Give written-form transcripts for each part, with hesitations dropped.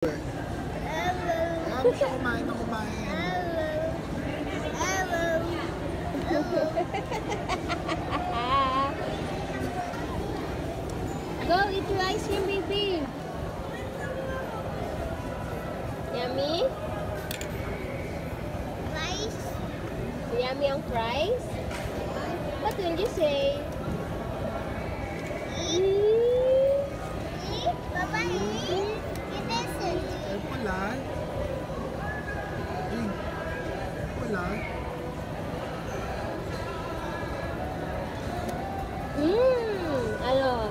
Ano siya kumain na kumain? Go eat your ice cream, baby. Yummy? Rice. Yummy ang fries? What will you say? Papa, eat this. Ay, pula. Ay, pula. Ano?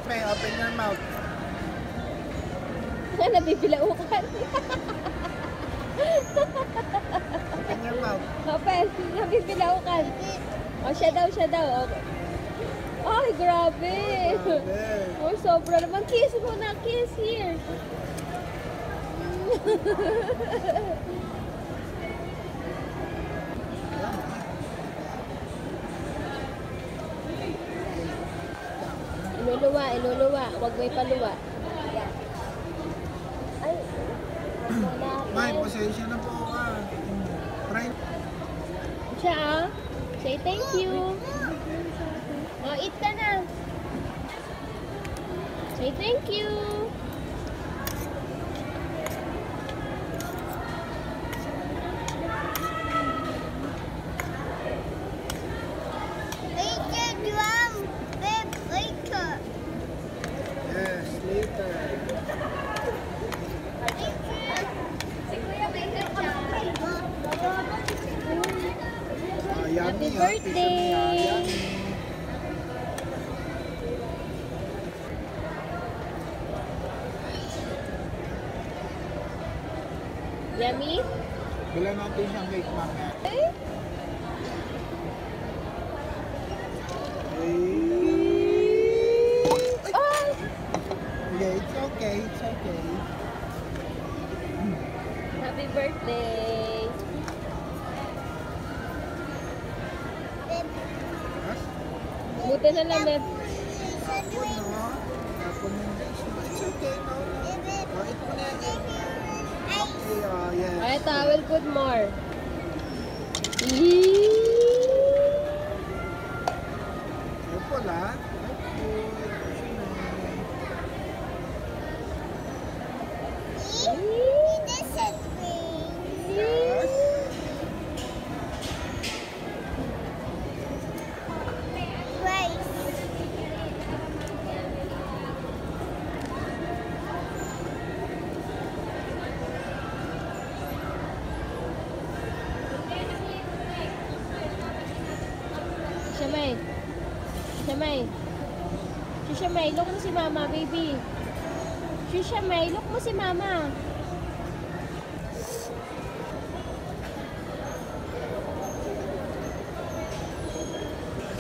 May open your mouth. Nabibilaukan. Open your mouth. Open, nabibilaukan. Oh, siya daw. Okay. Ay, grabe. Grabe. Oh, sobra naman. Kiss mo na. Kiss here. Iluluwa. Huwag may paluwa. Yan. Ay. May, pasensya na po ka. Try. Siya, ah. Say thank you. Oh, eat ka na. Say thank you. Later, drum. Babe, later. Yes, later. Happy Yummy, birthday. Yummy. Yummy? Bilan natin siyang cake mamaya. Eh? Oh! Yeah, it's okay. It's okay. Happy birthday. Yes? Buti na lang, Meb. Tapon, no? Tapon yung dish, no? It's okay, no? Oh, ito mo na yan. Okay, oh, yes. Ay, towel, put more. Careful, ha? Yes. Shishamay, look mo si Mama, baby. Shishamay, look mo si Mama.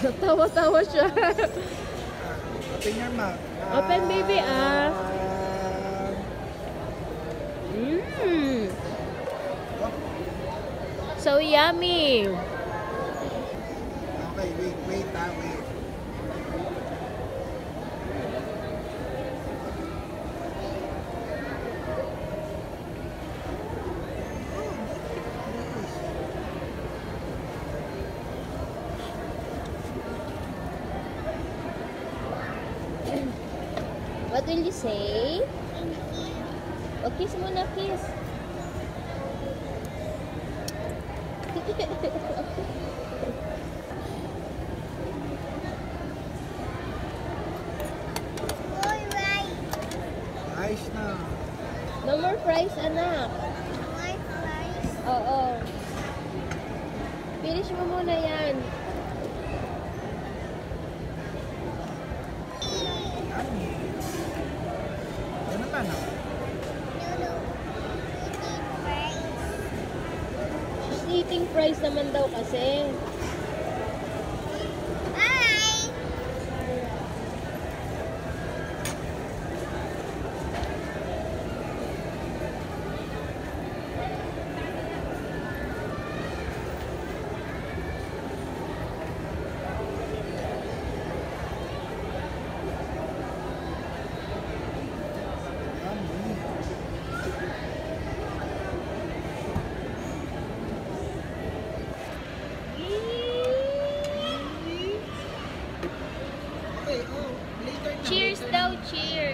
Tawa-tawa siya. Open your mouth. Open, baby, ah. So yummy. Okay, wait, wait. What will you say? O, kiss muna, kiss. Ayos na. No more fries, anak. Oo. Finish mo muna yan. Yummy. Ano naman, ah? She's eating fries naman daw kasi. Cheers!